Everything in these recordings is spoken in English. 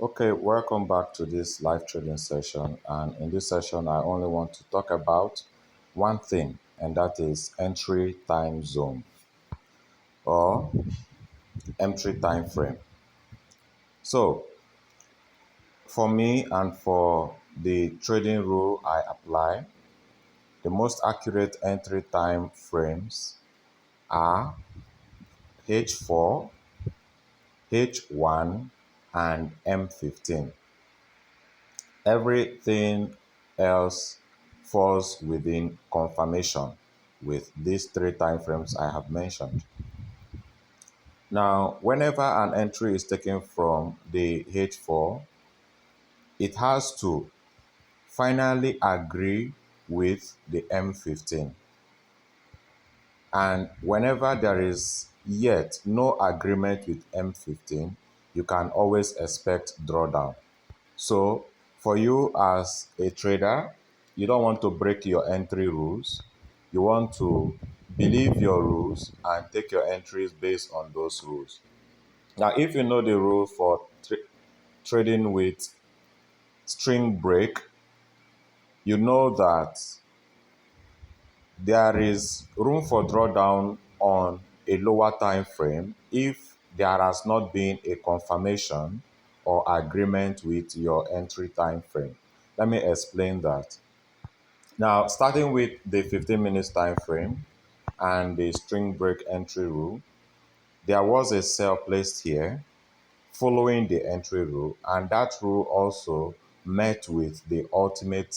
Okay, welcome back to this live trading session. And in this session, I only want to talk about one thing, and that is entry time zone or entry time frame. So, for me and for the trading rule I apply, the most accurate entry time frames are H4, H1, and M15. Everything else falls within confirmation with these three time frames I have mentioned. Now, whenever an entry is taken from the H4, it has to finally agree with the M15. And whenever there is yet no agreement with M15, you can always expect drawdown. So, for you as a trader, you don't want to break your entry rules. You want to believe your rules and take your entries based on those rules. Now, if you know the rule for trading with string break, you know that there is room for drawdown on a lower time frame if there has not been a confirmation or agreement with your entry time frame. Let me explain that. Now, starting with the 15 minutes time frame and the string break entry rule, there was a sell placed here following the entry rule, and that rule also met with the ultimate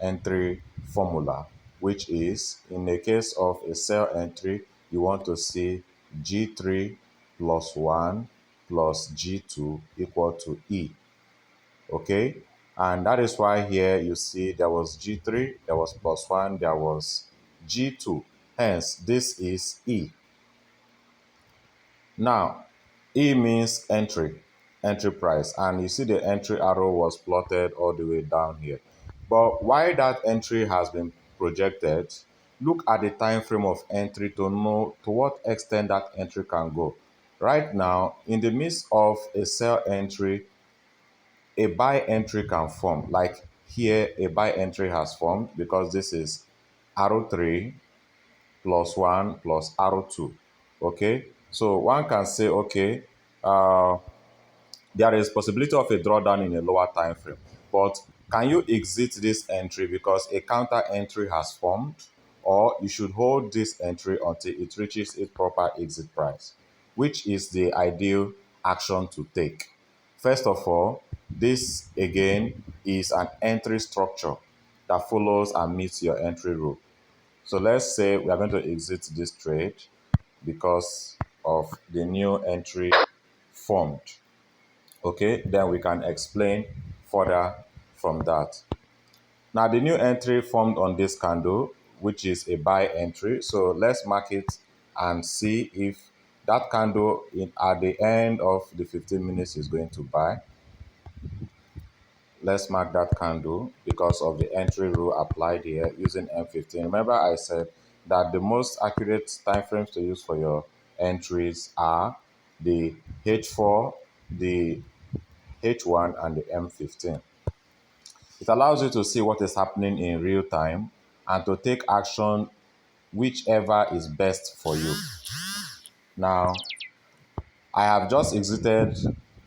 entry formula, which is in the case of a sell entry, you want to see G3 plus 1 plus G2 equal to E. Okay, and that is why here you see there was G3, there was plus 1, there was G2. Hence, this is E. Now, E means entry price, and you see the entry arrow was plotted all the way down here. But why that entry has been projected, look at the time frame of entry to know to what extent that entry can go. Right now, in the midst of a sell entry, a buy entry can form. Like here, a buy entry has formed because this is arrow 3 plus 1 plus arrow 2. Okay, so one can say, okay, uh, there is possibility of a drawdown in a lower time frame, but can you exit this entry because a counter entry has formed, or you should hold this entry until it reaches its proper exit price, which is the ideal action to take. First of all, this again is an entry structure that follows and meets your entry rule. So let's say we are going to exit this trade because of the new entry formed. Okay, then we can explain further from that. Now the new entry formed on this candle, which is a buy entry. So let's mark it and see if that candle at the end of the 15 minutes is going to buy. Let's mark that candle because of the entry rule applied here using M15. Remember I said that the most accurate time frames to use for your entries are the H4, the H1, and the M15. It allows you to see what is happening in real time and to take action whichever is best for you. Now, I have just exited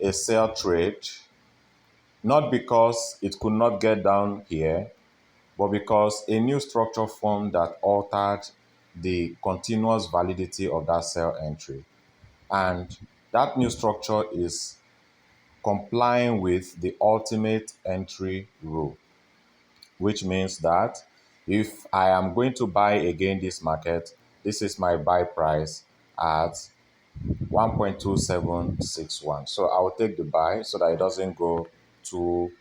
a sell trade, not because it could not get down here, but because a new structure formed that altered the continuous validity of that sell entry. And that new structure is complying with the ultimate entry rule, which means that if I am going to buy again this market, this is my buy price at 1.2761. So I will take the buy so that it doesn't go too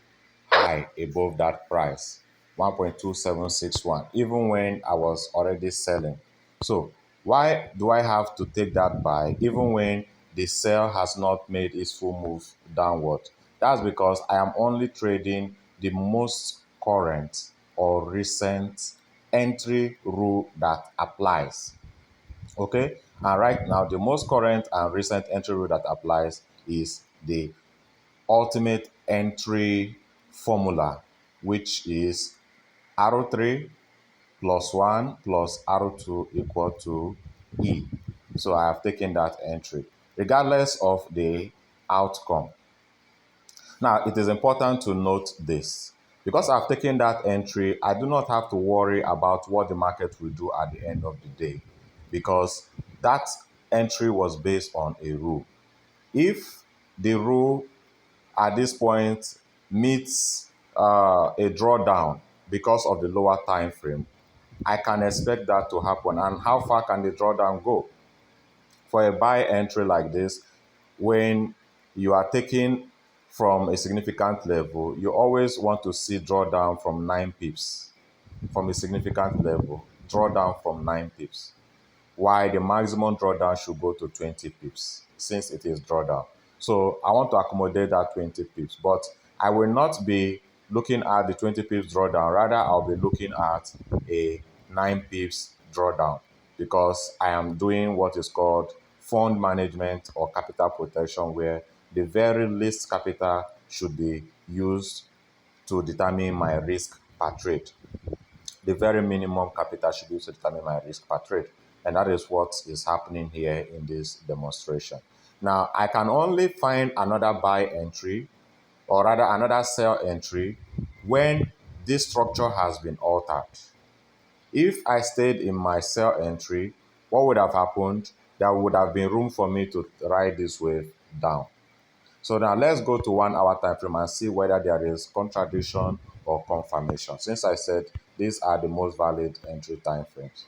high above that price, 1.2761, even when I was already selling. So why do I have to take that buy even when the sell has not made its full move downward? That's because I am only trading the most current or recent entry rule that applies. Okay, and right now the most current and recent entry rule that applies is the ultimate entry formula, which is R3 plus 1 plus R2 equal to E. So I have taken that entry, regardless of the outcome. Now, it is important to note this. Because I've taken that entry, I do not have to worry about what the market will do at the end of the day, because that entry was based on a rule. If the rule at this point meets a drawdown because of the lower time frame, I can expect that to happen. And how far can the drawdown go? For a buy entry like this, when you are taking from a significant level, you always want to see drawdown from 9 pips. From a significant level, drawdown from 9 pips. Why the maximum drawdown should go to 20 pips since it is drawdown. So I want to accommodate that 20 pips, but I will not be looking at the 20 pips drawdown. Rather, I'll be looking at a 9 pips drawdown because I am doing what is called fund management or capital protection, where the very least capital should be used to determine my risk per trade. The very minimum capital should be used to determine my risk per trade. And that is what is happening here in this demonstration. Now, I can only find another buy entry, or rather another sell entry, when this structure has been altered. If I stayed in my sell entry, what would have happened? There would have been room for me to ride this wave down. So now let's go to 1 hour time frame and see whether there is contradiction or confirmation. Since I said these are the most valid entry time frames.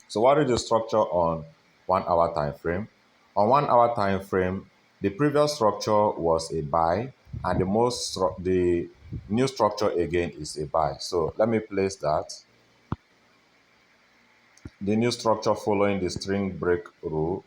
So what is the structure on 1 hour time frame? On 1 hour time frame, the previous structure was a buy, and the new structure again is a buy. So let me place that. The new structure following the string break rule.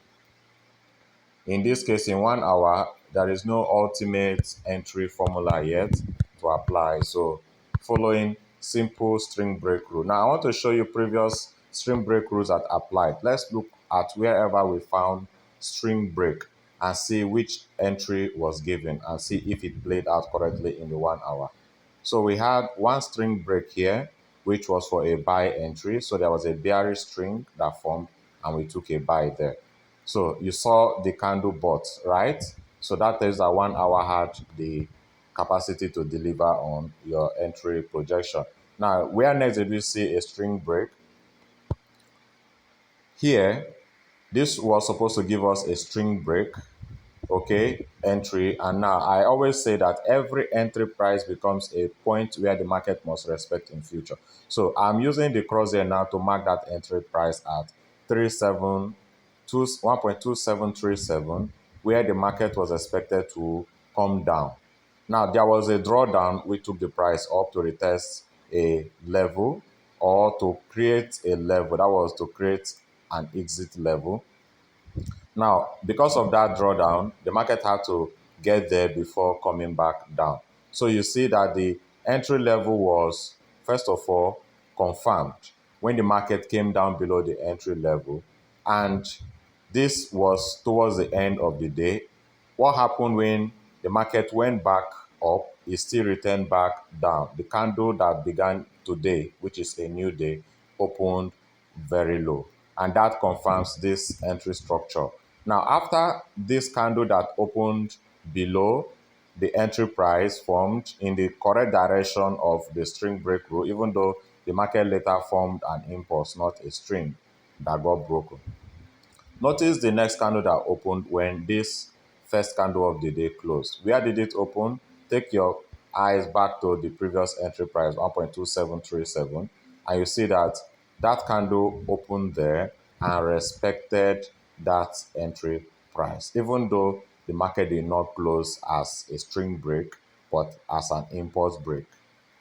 In this case, in 1 hour, there is no ultimate entry formula yet to apply. So following simple string break rule. Now I want to show you previous string break rules that applied. Let's look at wherever we found string break and see which entry was given and see if it played out correctly in the 1 hour. So we had one string break here, which was for a buy entry. So there was a bearish string that formed and we took a buy there. So you saw the candle bot, right? So that tells that 1 hour had the capacity to deliver on your entry projection. Now, where next did we see a string break? Here, this was supposed to give us a string break, okay, entry. And now I always say that every entry price becomes a point where the market must respect in future. So I'm using the crosshair now to mark that entry price at 1.2737, where the market was expected to come down. Now there was a drawdown which took the price up to retest a level, or to create a level, that was to create an exit level. Now, because of that drawdown, the market had to get there before coming back down. So you see that the entry level was, first of all, confirmed when the market came down below the entry level. And this was towards the end of the day. What happened when the market went back up? It still returned back down. The candle that began today, which is a new day, opened very low. And that confirms this entry structure. Now, after this candle that opened below the entry price formed in the correct direction of the string break rule, even though the market later formed an impulse, not a string that got broken. Notice the next candle that opened when this first candle of the day closed. Where did it open? Take your eyes back to the previous entry price, 1.2737, and you see that that candle opened there and respected that entry price, even though the market did not close as a string break, but as an impulse break.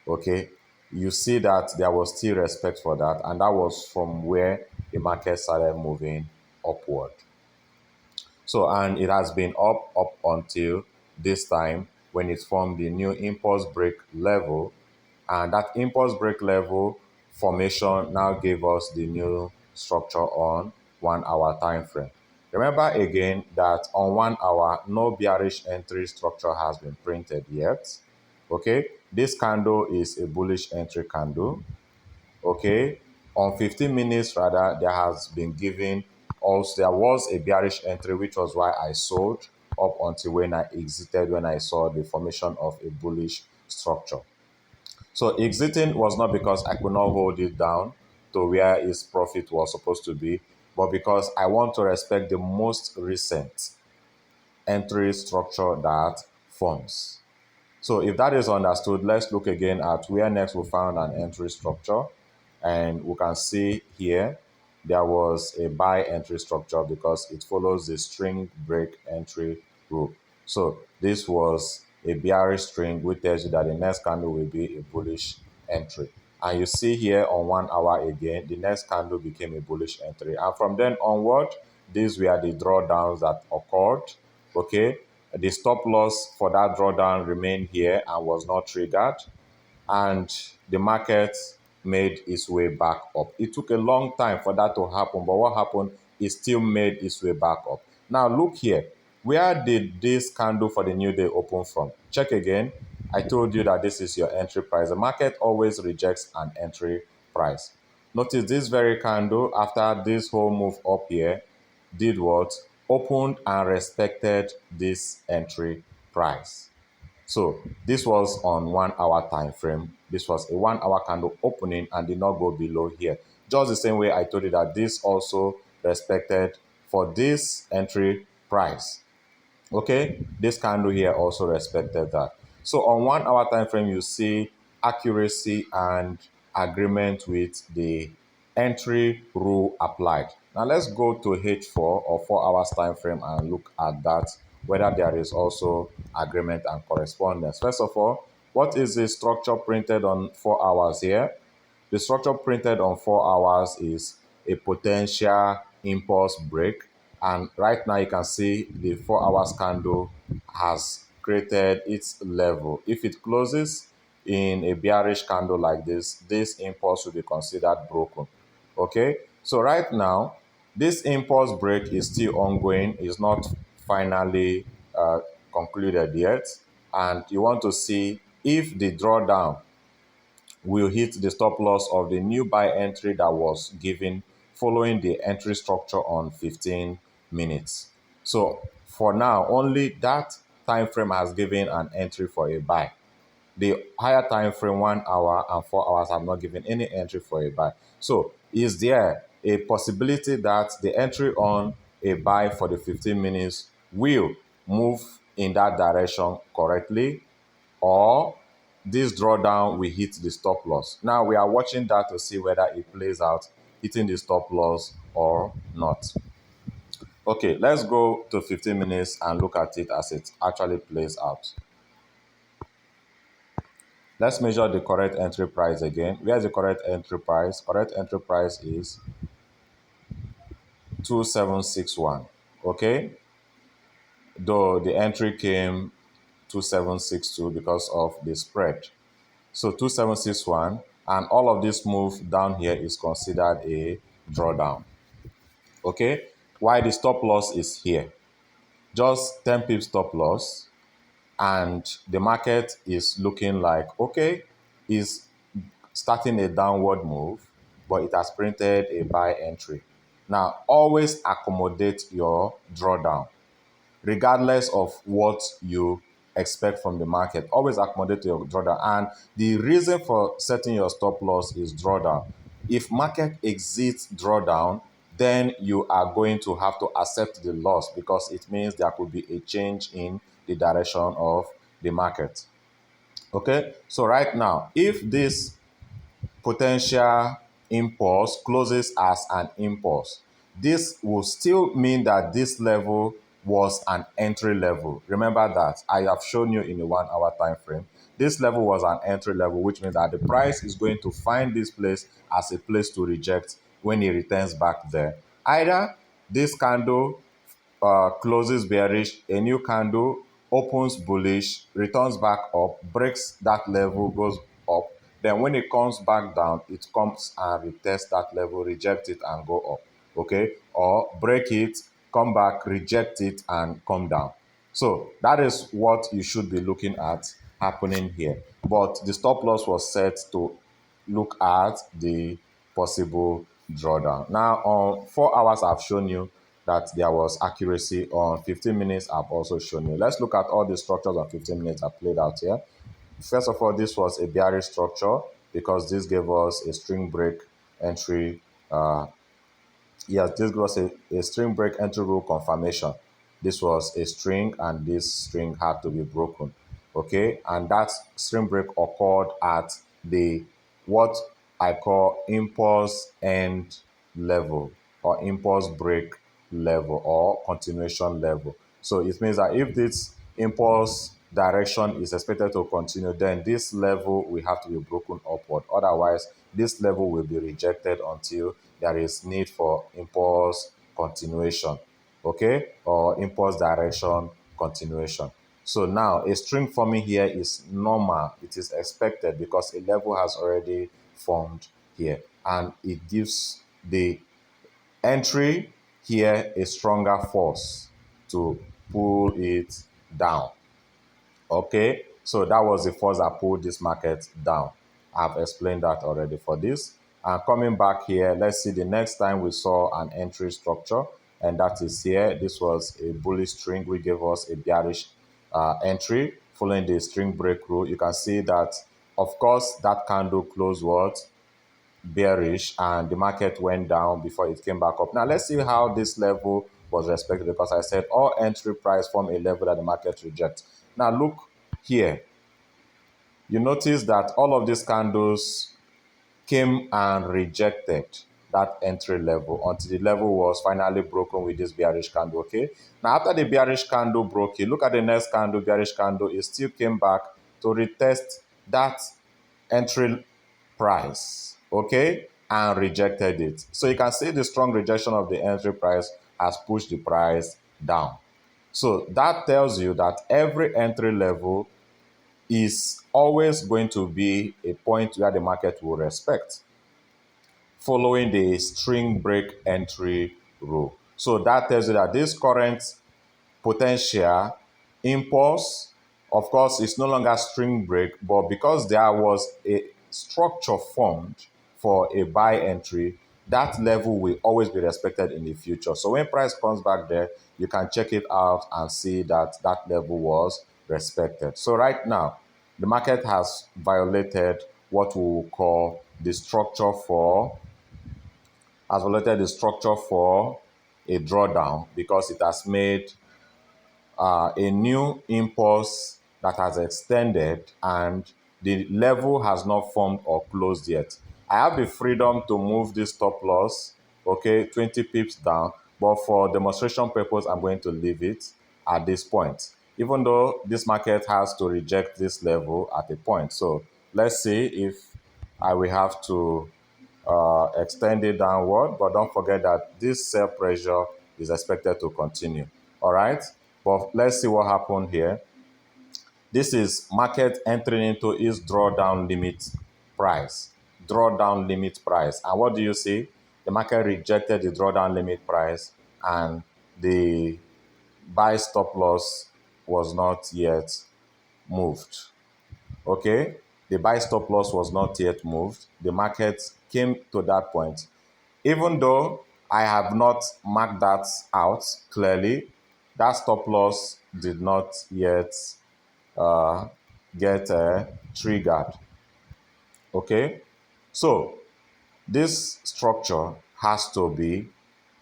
Okay, you see that there was still respect for that, and that was from where the market started moving upward. So, and it has been up until this time when it formed the new impulse break level, and that impulse break level formation now gave us the new structure on 1 hour time frame. Remember again that on 1 hour, no bearish entry structure has been printed yet. Okay, this candle is a bullish entry candle. Okay, on 15 minutes rather, there has been given also, there was a bearish entry, which was why I sold up until when I exited, when I saw the formation of a bullish structure. So exiting was not because I could not hold it down to where its profit was supposed to be, but because I want to respect the most recent entry structure that forms. So if that is understood, let's look again at where next we found an entry structure. And we can see here there was a buy entry structure because it follows the string break entry rule. So this was a bearish string, which tells you that the next candle will be a bullish entry. And you see here on 1 hour again, the next candle became a bullish entry. And from then onward, these were the drawdowns that occurred. Okay, the stop loss for that drawdown remained here and was not triggered, and the market made its way back up. It took a long time for that to happen, but what happened? It still made its way back up. Now look here. Where did this candle for the new day open from? Check again. I told you that this is your entry price. The market always rejects an entry price. Notice this very candle, after this whole move up here, did what? Opened and respected this entry price. So this was on 1 hour time frame. This was a 1 hour candle opening and did not go below here. Just the same way I told you that this also respected for this entry price. Okay, this candle here also respected that. So on 1 hour time frame, you see accuracy and agreement with the entry rule applied. Now let's go to H4 or 4 hours time frame and look at that, whether there is also agreement and correspondence. First of all, what is the structure printed on 4 hours here? The structure printed on 4 hours is a potential impulse break. And right now you can see the 4 hours candle has created its level. If it closes in a bearish candle like this impulse will be considered broken. Okay, so right now, this impulse break is still ongoing, is not finally concluded yet. And you want to see if the drawdown will hit the stop loss of the new buy entry that was given following the entry structure on 15 minutes. So for now, only that time frame has given an entry for a buy. The higher time frame, 1 hour and 4 hours, have not given any entry for a buy. So is there a possibility that the entry on a buy for the 15 minutes will move in that direction correctly, or this drawdown will hit the stop loss? Now we are watching that to see whether it plays out hitting the stop loss or not. Okay, let's go to 15 minutes and look at it as it actually plays out. Let's measure the correct entry price again. Where's the correct entry price? Correct entry price is 2761. Okay? Though the entry came 2762 because of the spread. So 2761, and all of this move down here is considered a drawdown. Okay? Why the stop loss is here? Just 10 pips stop loss, and the market is looking like, okay, is starting a downward move, but it has printed a buy entry. Now, always accommodate your drawdown, regardless of what you expect from the market. Always accommodate your drawdown. And the reason for setting your stop loss is drawdown. If market exits drawdown, then you are going to have to accept the loss because it means there could be a change in the direction of the market. Okay, so right now, if this potential impulse closes as an impulse, this will still mean that this level was an entry level. Remember that I have shown you in a 1 hour time frame. This level was an entry level, which means that the price is going to find this place as a place to reject when it returns back there. Either this candle closes bearish, a new candle opens bullish, returns back up, breaks that level, goes up. Then when it comes back down, it comes and retests that level, reject it and go up. Okay? Or break it, come back, reject it, and come down. So that is what you should be looking at happening here. But the stop loss was set to look at the possible drawdown. Now, on 4 hours, I've shown you that there was accuracy. On 15 minutes, I've also shown you. Let's look at all the structures on 15 minutes I played out here. First of all, this was a bearish structure because this gave us a string break entry. Yes, this was a string break entry rule confirmation. This was a string and this string had to be broken. Okay, and that string break occurred at the what I call impulse end level or impulse break level or continuation level. So it means that if this impulse direction is expected to continue, then this level will have to be broken upward. Otherwise, this level will be rejected until there is need for impulse continuation, okay, or impulse direction continuation. So now a string forming here is normal. It is expected because a level has already formed here, and it gives the entry here a stronger force to pull it down. Okay, so that was the force that pulled this market down. I've explained that already for this. And coming back here, let's see the next time we saw an entry structure, and that is here. This was a bullish string which gave us a bearish entry following the string break rule. You can see that, of course, that candle closed what? Bearish, and the market went down before it came back up. Now let's see how this level was respected, because I said all entry price form a level that the market rejects. Now look here, you notice that all of these candles came and rejected that entry level until the level was finally broken with this bearish candle. Okay, now after the bearish candle broke, you look at the next candle, bearish candle, it still came back to retest that entry price, okay, and rejected it. So you can see the strong rejection of the entry price has pushed the price down. So that tells you that every entry level is always going to be a point where the market will respect, following the string break entry rule. So that tells you that this current potential impulse, of course, is no longer string break, but because there was a structure formed for a buy entry, that level will always be respected in the future. So when price comes back there, you can check it out and see that that level was respected. So right now, the market has violated what we will call the structure for has violated the structure for a drawdown, because it has made a new impulse that has extended and the level has not formed or closed yet. I have the freedom to move this stop loss, okay, 20 pips down, but for demonstration purpose, I'm going to leave it at this point, even though this market has to reject this level at a point. So let's see if I will have to extend it downward, but don't forget that this sell pressure is expected to continue. All right, but let's see what happened here. This is market entering into its drawdown limit price. Drawdown limit price. And what do you see? The market rejected the drawdown limit price, and the buy stop loss was not yet moved. Okay, the buy stop loss was not yet moved. The market came to that point. Even though I have not marked that out clearly, that stop loss did not yet uh, get triggered. Okay, so this structure has to be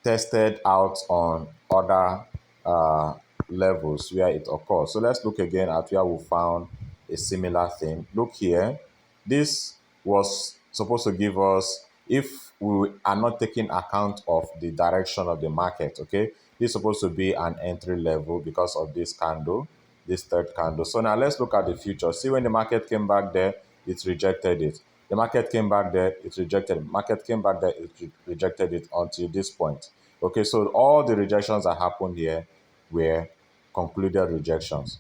tested out on other uh, levels where it occurs. So let's look again at where we found a similar thing. Look here. This was supposed to give us, if we are not taking account of the direction of the market, okay, this is supposed to be an entry level because of this candle, this third candle. So now let's look at the future. See, when the market came back there, it rejected it. The market came back there, it rejected it. Market came back there, it rejected it until this point. Okay, so all the rejections that happened here were concluded rejections.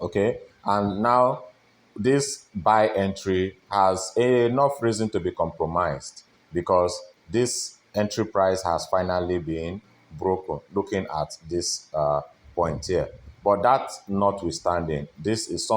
Okay, and now this buy entry has enough reason to be compromised, because this entry price has finally been broken looking at this point here. But that notwithstanding, this is something